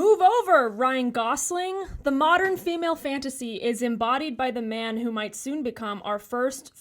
Move over, Ryan Gosling. The modern female fantasy is embodied by the man who might soon become our first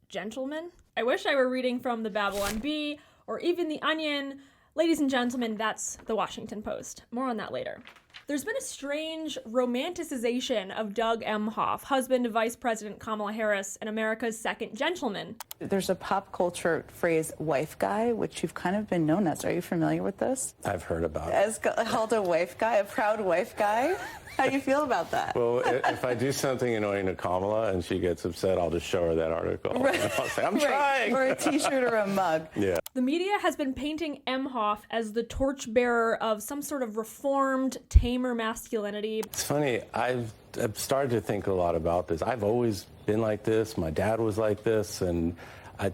gentleman. I wish I were reading from the Babylon Bee or even the Onion. Ladies and gentlemen, that's the Washington Post. More on that later. There's been a strange romanticization of Doug Emhoff, husband of Vice President Kamala Harris and America's second gentleman. There's a pop culture phrase, wife guy, which you've kind of been known as. Are you familiar with this? I've heard about it. As called a wife guy, a proud wife guy? How do you feel about that? Well, if I do something annoying to Kamala and she gets upset, I'll just show her that article. Right. I'll say, I'm trying. Or a t-shirt or a mug. Yeah. The media has been painting Emhoff as the torchbearer of some sort of reformed, tamer masculinity. It's funny, I've started to think a lot about this. I've always been like this. My dad was like this, and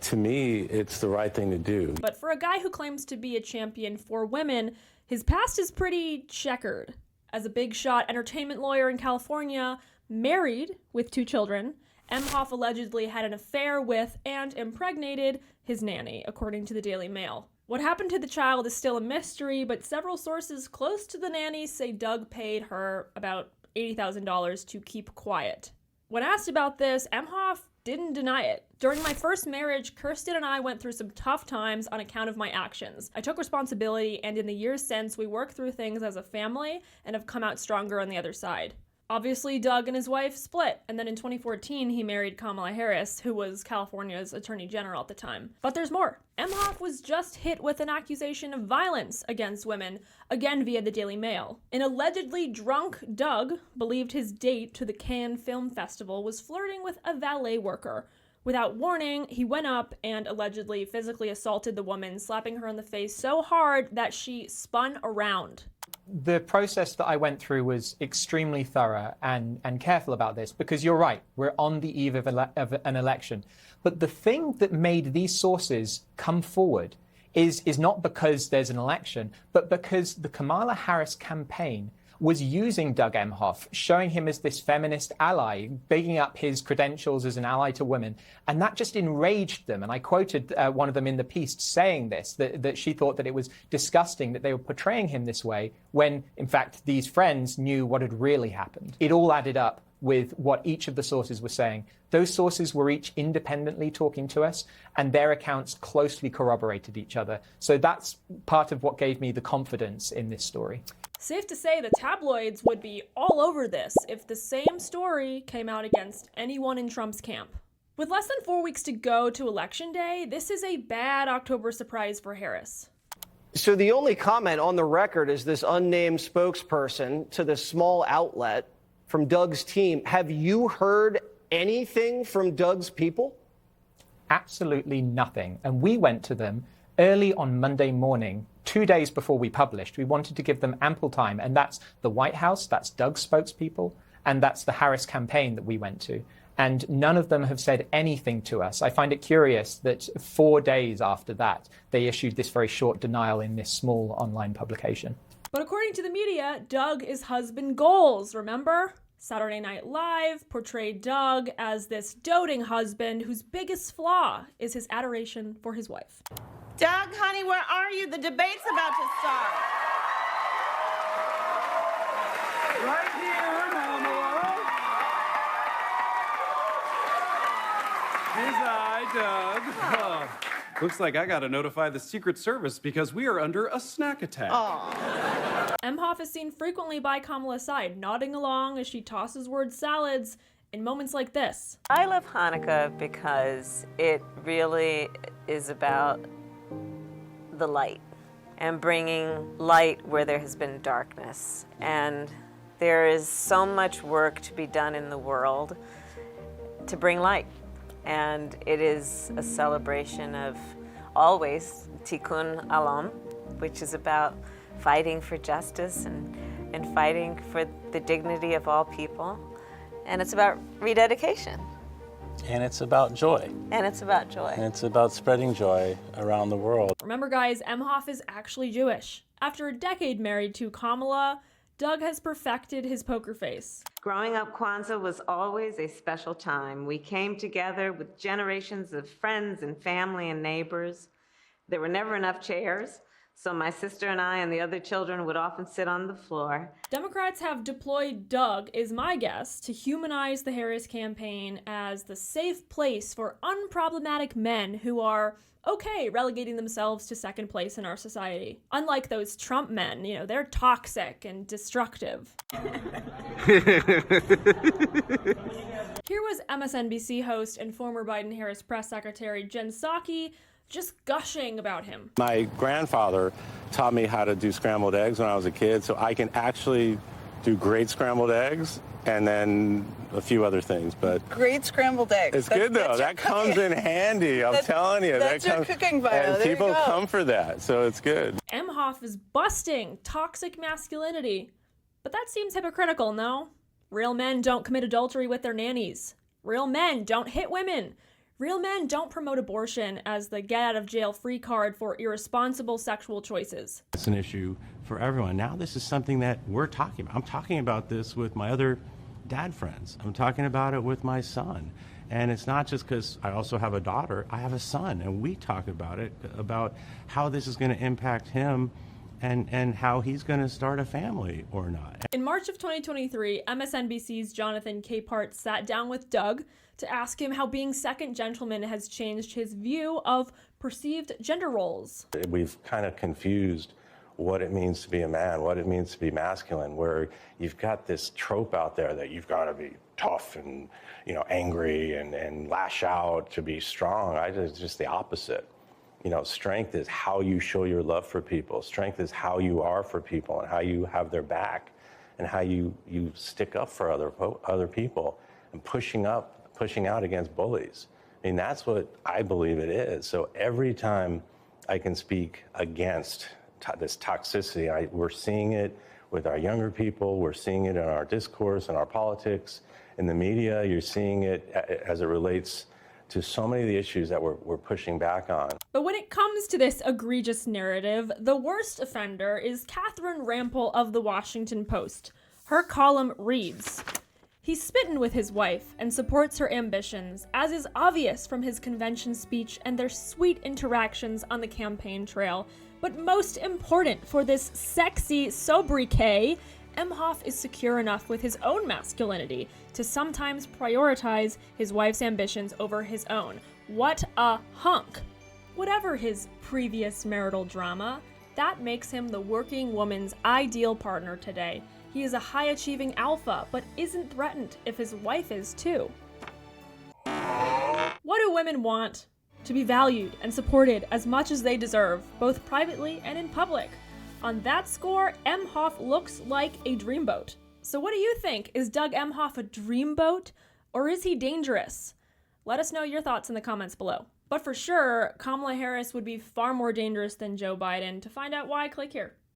to me, it's the right thing to do. But for a guy who claims to be a champion for women, his past is pretty checkered. As a big shot entertainment lawyer in California, married with 2 children, Emhoff allegedly had an affair with and impregnated his nanny, according to the Daily Mail. What happened to the child is still a mystery, but several sources close to the nanny say Doug paid her about $80,000 to keep quiet. When asked about this, Emhoff didn't deny it. During my first marriage, Kirsten and I went through some tough times on account of my actions. I took responsibility, and in the years since, we worked through things as a family and have come out stronger on the other side. Obviously, Doug and his wife split, and then in 2014, he married Kamala Harris, who was California's attorney general at the time. But there's more. Emhoff was just hit with an accusation of violence against women, again via the Daily Mail. An allegedly drunk Doug believed his date to the Cannes Film Festival was flirting with a valet worker. Without warning, he went up and allegedly physically assaulted the woman, slapping her in the face so hard that she spun around. The process that I went through was extremely thorough and careful about this, because you're right, we're on the eve of an election. But the thing that made these sources come forward is not because there's an election, but because the Kamala Harris campaign was using Doug Emhoff, showing him as this feminist ally, bigging up his credentials as an ally to women. And that just enraged them. And I quoted one of them in the piece saying this, that she thought that it was disgusting that they were portraying him this way when, in fact, these friends knew what had really happened. It all added up with what each of the sources were saying. Those sources were each independently talking to us, and their accounts closely corroborated each other. So that's part of what gave me the confidence in this story. Safe to say the tabloids would be all over this if the same story came out against anyone in Trump's camp. With less than 4 weeks to go to Election Day, this is a bad October surprise for Harris. So the only comment on the record is this unnamed spokesperson to this small outlet from Doug's team. Have you heard anything from Doug's people? Absolutely nothing. And we went to them early on Monday morning, 2 days before we published. We wanted to give them ample time. And that's the White House, that's Doug's spokespeople, and that's the Harris campaign that we went to. And none of them have said anything to us. I find it curious that 4 days after that, they issued this very short denial in this small online publication. But according to the media, Doug is husband goals, remember? Saturday Night Live portrayed Doug as this doting husband whose biggest flaw is his adoration for his wife. Doug, honey, where are you? The debate's about to start. Right here, Kamala. His eye, Doug. Oh, looks like I gotta notify the Secret Service because we are under a snack attack. Emhoff is seen frequently by Kamala's side, nodding along as she tosses word salads in moments like this. I love Hanukkah because it really is about the light and bringing light where there has been darkness. And there is so much work to be done in the world to bring light. And it is a celebration of always Tikkun Olam, which is about fighting for justice and fighting for the dignity of all people. And it's about rededication. And it's about joy. And it's about joy. And it's about spreading joy around the world. Remember, guys, Emhoff is actually Jewish. After a decade married to Kamala, Doug has perfected his poker face. Growing up, Kwanzaa was always a special time. We came together with generations of friends and family and neighbors. There were never enough chairs, So my sister and I and the other children would often sit on the floor. Democrats have deployed Doug, is my guess, to humanize the Harris campaign as the safe place for unproblematic men who are okay relegating themselves to second place in our society. Unlike those Trump men, they're toxic and destructive. Here was MSNBC host and former Biden-Harris press secretary Jen Psaki just gushing about him. My grandfather taught me how to do scrambled eggs when I was a kid, so I can actually do great scrambled eggs and then a few other things. But Great scrambled eggs. it's good though. That comes in handy. I'm telling you. That's your cooking bio. And There you people go. come for that, so it's good. Emhoff is busting toxic masculinity. But that seems hypocritical, no? Real men don't commit adultery with their nannies. Real men don't hit women. Real men don't promote abortion as the get-out-of-jail-free card for irresponsible sexual choices. It's an issue for everyone. Now this is something that we're talking about. I'm talking about this with my other dad friends. I'm talking about it with my son. And it's not just because I also have a daughter. I have a son, and we talk about it, about how this is going to impact him and how he's going to start a family or not. In March of 2023, MSNBC's Jonathan Capehart sat down with Doug to ask him how being second gentleman has changed his view of perceived gender roles. We've kind of confused what it means to be a man, what it means to be masculine, where you've got this trope out there that you've got to be tough and angry and lash out to be strong. It's just the opposite. Strength is how you show your love for people. Strength is how you are for people and how you have their back and how you stick up for other people and pushing out against bullies. I mean, that's what I believe it is. So every time I can speak against this toxicity, we're seeing it with our younger people. We're seeing it in our discourse, in our politics, in the media. You're seeing it as it relates to so many of the issues that we're pushing back on. But when it comes to this egregious narrative, the worst offender is Catherine Rampell of The Washington Post. Her column reads, "He's smitten with his wife and supports her ambitions, as is obvious from his convention speech and their sweet interactions on the campaign trail. But most important for this sexy sobriquet, Emhoff is secure enough with his own masculinity to sometimes prioritize his wife's ambitions over his own. What a hunk!" Whatever his previous marital drama, that makes him the working woman's ideal partner today. He is a high-achieving alpha, but isn't threatened if his wife is too. What do women want? To be valued and supported as much as they deserve, both privately and in public. On that score, Emhoff looks like a dreamboat. So what do you think? Is Doug Emhoff a dreamboat, or is he dangerous? Let us know your thoughts in the comments below. But for sure, Kamala Harris would be far more dangerous than Joe Biden. To find out why, click here.